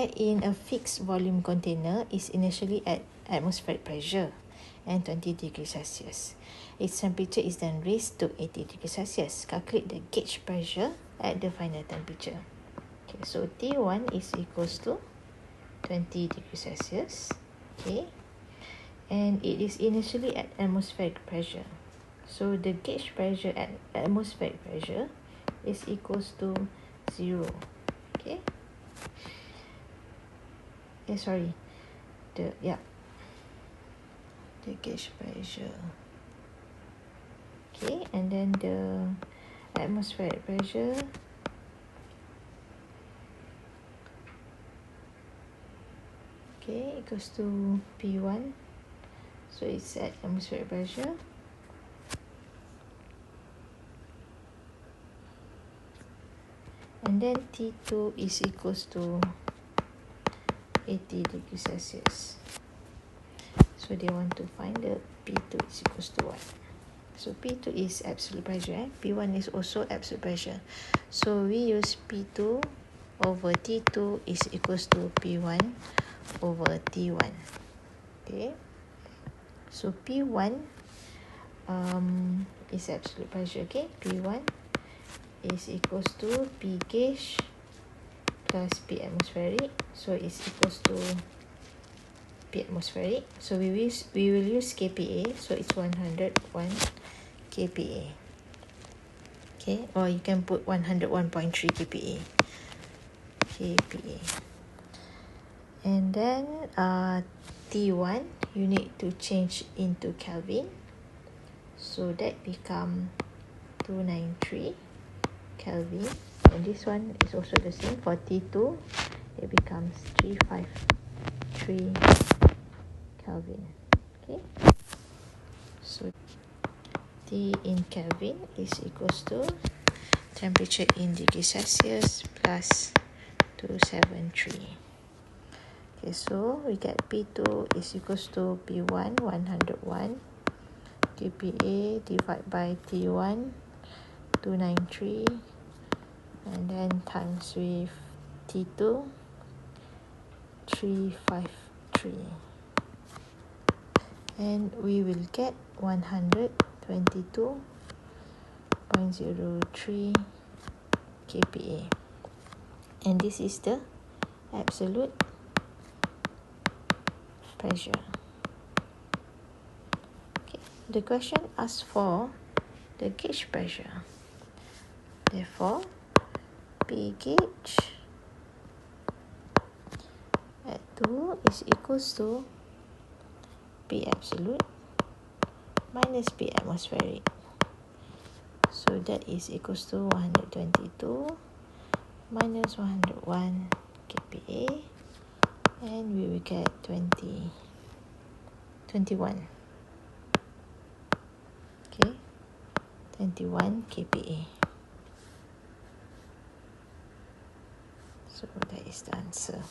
in a fixed volume container is initially at atmospheric pressure and 20 degrees Celsius. Its temperature is then raised to 80 degrees Celsius. Calculate the gauge pressure at the final temperature. Okay, so T1 is equals to 20 degrees Celsius. Okay, and it is initially at atmospheric pressure. So the gauge pressure at atmospheric pressure is equals to 0. Okay. The gauge pressure. Okay, and then the atmospheric pressure equals to P1. So it's at atmospheric pressure. And then T2 is equals to 80 degrees Celsius. So they want to find the P2 is equals to what? So P2 is absolute pressure. P1 is also absolute pressure. So we use P2 over T2 is equals to P1 over T1. Okay. So P1 is absolute pressure. Okay. P1 is equals to P gauge plus P atmospheric. So it's equals to P atmospheric. So we will use kPa. So it's 101 kPa. Okay, or you can put 101.3 kPa. And then T1 you need to change into Kelvin. So that become 293 Kelvin. And this one is also the same for T2. It becomes 353 Kelvin. Okay. So T in Kelvin is equals to temperature in degrees Celsius plus 273. Okay, so we get P2 is equals to P1 101 kPa divided by T1 293, and then times with T2 353, and we will get 122.03 kPa, and this is the absolute pressure. Okay. The question asks for the gauge pressure. Therefore, P gauge at 2 is equals to P absolute minus P atmospheric. So that is equals to 122 minus 101 kPa, and we will get 21. Okay, 21 kPa. So that is the answer.